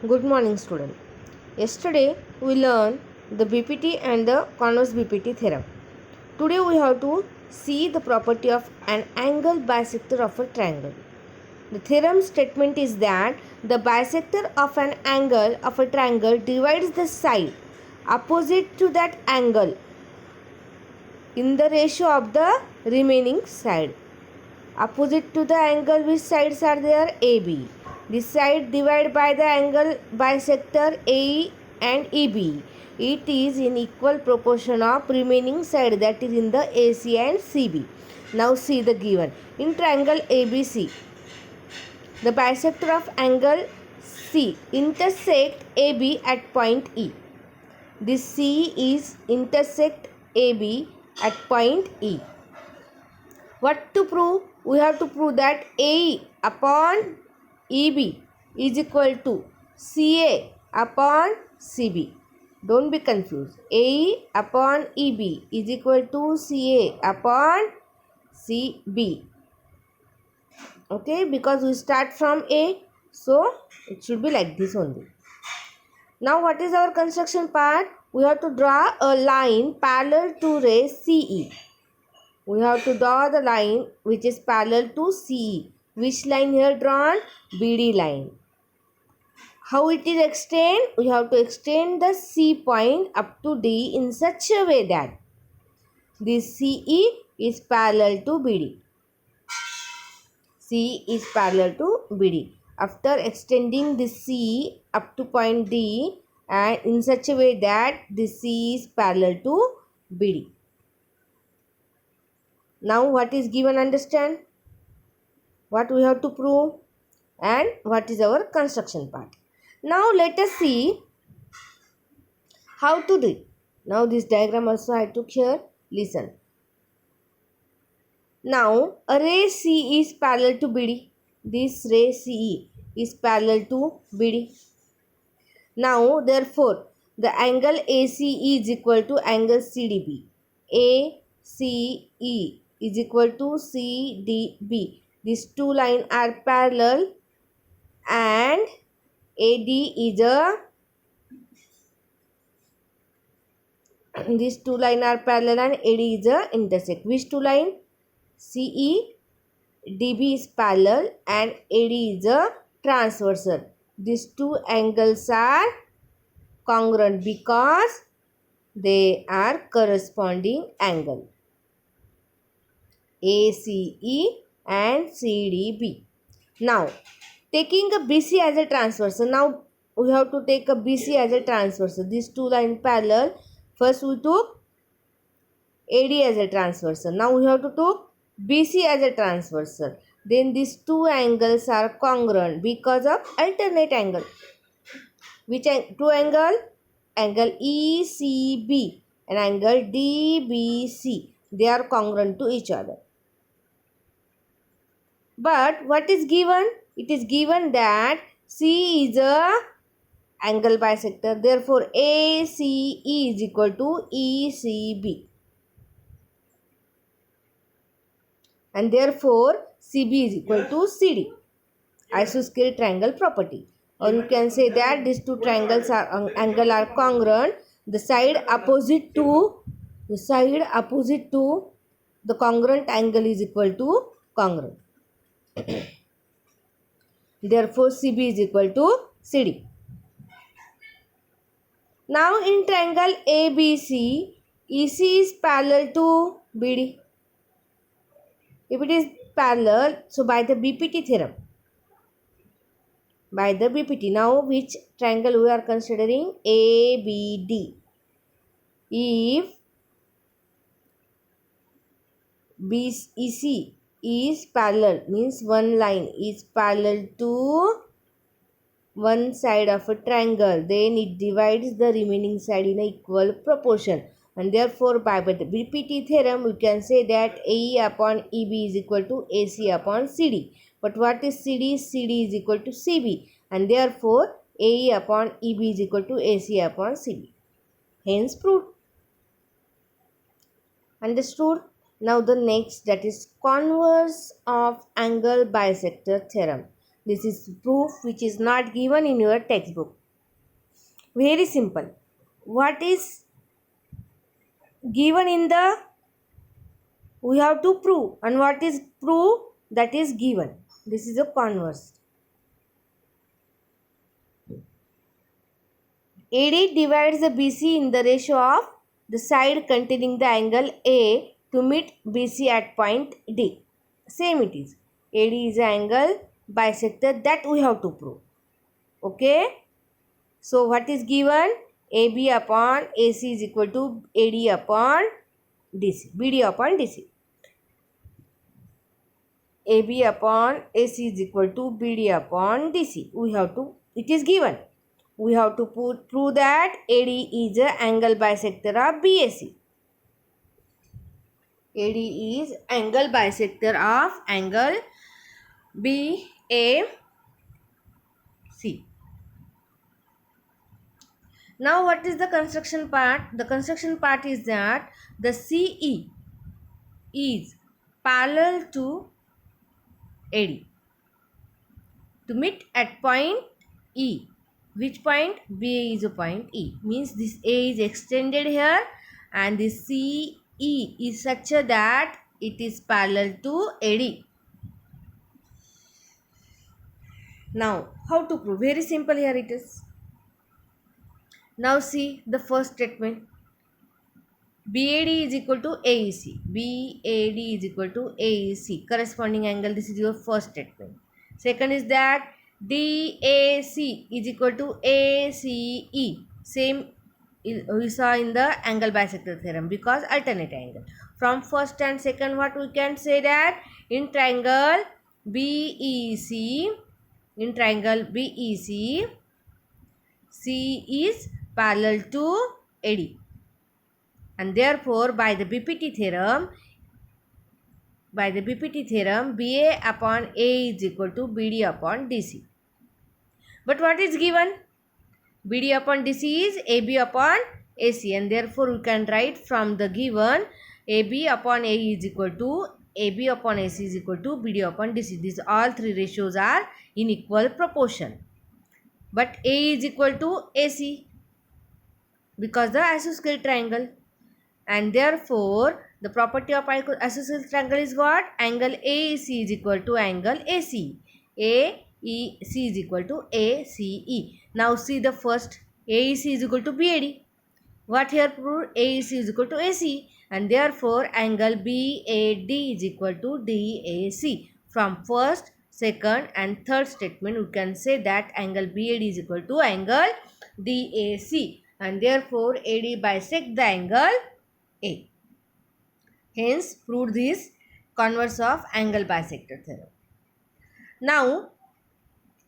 Good morning, student. Yesterday we learned the BPT and the converse BPT theorem. Today we have to see the property of an angle bisector of a triangle. The theorem statement is that the bisector of an angle of a triangle divides the side opposite to that angle in the ratio of the remaining side. Opposite to the angle, which sides are there? AB. This side divided by the angle bisector AE and EB. It is in equal proportion of remaining side, that is in the AC and CB. Now see the given. In triangle ABC, the bisector of angle C intersect AB at point E. This C is intersect AB at point E. What to prove? We have to prove that AE upon EB is equal to CA upon CB. Don't be confused. AE upon EB is equal to CA upon CB. Okay, because we start from A, so it should be like this only. Now what is our construction part? We have to draw a line parallel to ray CE. We have to draw the line which is parallel to CE. Which line here drawn? BD line. How it is extend? We have to extend the C point up to D in such a way that this CE is parallel to BD. C is parallel to BD. After extending this C up to point D and in such a way that this C is parallel to BD. Now what is given, understand? What we have to prove and what is our construction part. Now let us see how to do it. Now this diagram also I took here. Listen. Now a ray C is parallel to BD. This ray CE is parallel to BD. Now therefore the angle ACE is equal to angle CDB. ACE is equal to CDB. These two lines are parallel and AD is a these two lines are parallel and AD is a intersect. Which two line? CE DB is parallel and AD is a transversal. These two angles are congruent because they are corresponding angle. ACE and CDB. Now taking a BC as a transversal. Now we have to take a BC as a transversal. These two lines parallel. First we took AD as a transversal. Now we have to take BC as a transversal. Then these two angles are congruent because of alternate angle. Which two angle? Angle ECB and angle DBC. They are congruent to each other. But what is given? It is given that C is a angle bisector. Therefore, ACE is equal to ECB. And therefore, CB is equal to CD. Isosceles triangle property. Or you can say that these two triangles are angle are congruent. The side opposite to the congruent angle is equal to congruent. Therefore, CB is equal to CD. Now in triangle ABC, EC is parallel to BD. If it is parallel, so by the BPT theorem, now which triangle we are considering? ABD. If BEC is parallel, means one line is parallel to one side of a triangle, then it divides the remaining side in an equal proportion, and therefore by the BPT theorem we can say that AE upon EB is equal to AC upon CD. But what is CD? CD is equal to CB, and therefore AE upon EB is equal to AC upon CB. Hence proved. Understood? Now the next, that is converse of angle bisector theorem. This is proof which is not given in your textbook. Very simple. What is given in the, we have to prove, and what is proof, that is given. This is a converse. AD divides the BC in the ratio of the side containing the angle A to meet BC at point D. Same it is. AD is the angle bisector that we have to prove. Okay. So what is given? AB upon AC is equal to AD upon DC. BD upon DC. AB upon AC is equal to BD upon DC. We have to, it is given. We have to prove that AD is the angle bisector of BAC. AD is angle bisector of angle BAC. Now what is the construction part? The construction part is that the CE is parallel to AD to meet at point E. Which point? BA is a point E. Means this A is extended here and this CE is such a that it is parallel to AD. Now how to prove? Very simple, here it is. Now see the first statement. BAD is equal to AEC. BAD is equal to AEC. Corresponding angle. This is your first statement. Second is that DAC is equal to ACE. Same we saw in the angle bisector theorem because alternate angle. From first and second, what we can say that in triangle BEC, C is parallel to AD. And therefore, by the BPT theorem, BA upon A is equal to BD upon DC. But what is given? BD upon DC is AB upon AC, and therefore we can write from the given AB upon A is equal to AB upon AC is equal to BD upon DC. These all three ratios are in equal proportion. But A is equal to AC because the isosceles triangle. And therefore, the property of isosceles triangle is what? Angle AEC is equal to angle AC. AEC is equal to ACE. Now see the first. AEC is equal to BAD. What here proved? AEC is equal to AC. And therefore, angle BAD is equal to DAC. From first, second and third statement, we can say that angle BAD is equal to angle DAC. And therefore, AD bisects the angle A. Hence, proved this converse of angle bisector theorem. Now,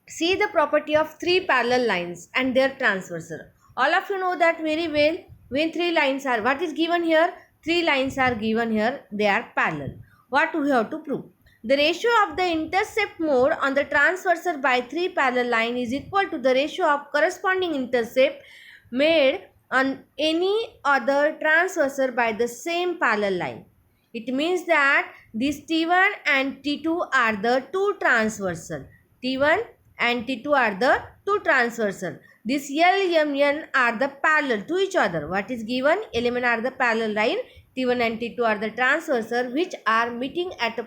see the property of three parallel lines and their transversal. All of you know that very well. When three lines are, what is given here? Three lines are given here. They are parallel. What we have to prove? The ratio of the intercept mode on the transversal by three parallel line is equal to the ratio of corresponding intercept made on any other transversal by the same parallel line. It means that these T1 and T2 are the two transversal. T1 and T2 are the two transversal. This L, M, N are the parallel to each other. What is given? Element are the parallel line. T1 and T2 are the transversal which are meeting at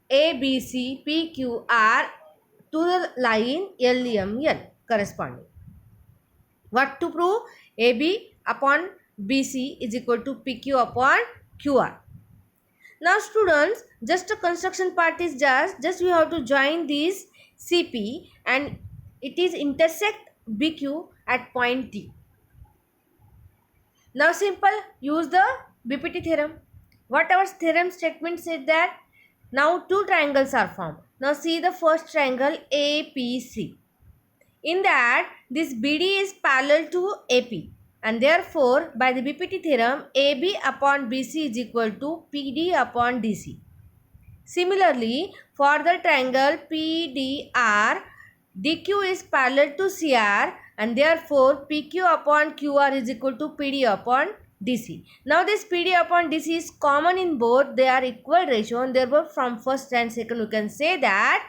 A, B, C, P, Q, R to the line L, M, N corresponding. What to prove? AB upon BC is equal to PQ upon QR. Now students, just a construction part is just we have to join this CP and it is intersect BQ at point D. Now simple, use the BPT theorem. What our theorem statement said that now two triangles are formed. Now see the first triangle APC. In that, this BD is parallel to AP and therefore, by the BPT theorem, AB upon BC is equal to PD upon DC. Similarly, for the triangle PDR, DQ is parallel to CR and therefore, PQ upon QR is equal to PD upon DC. Now, this PD upon DC is common in both. They are equal ratio and therefore, from first and second, we can say that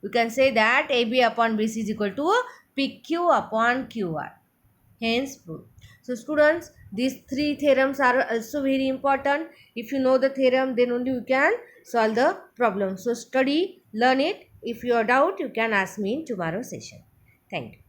We can say that AB upon BC is equal to PQ upon QR. Hence proved. So students, these three theorems are also very important. If you know the theorem, then only you can solve the problem. So study, learn it. If you are doubt, you can ask me in tomorrow's session. Thank you.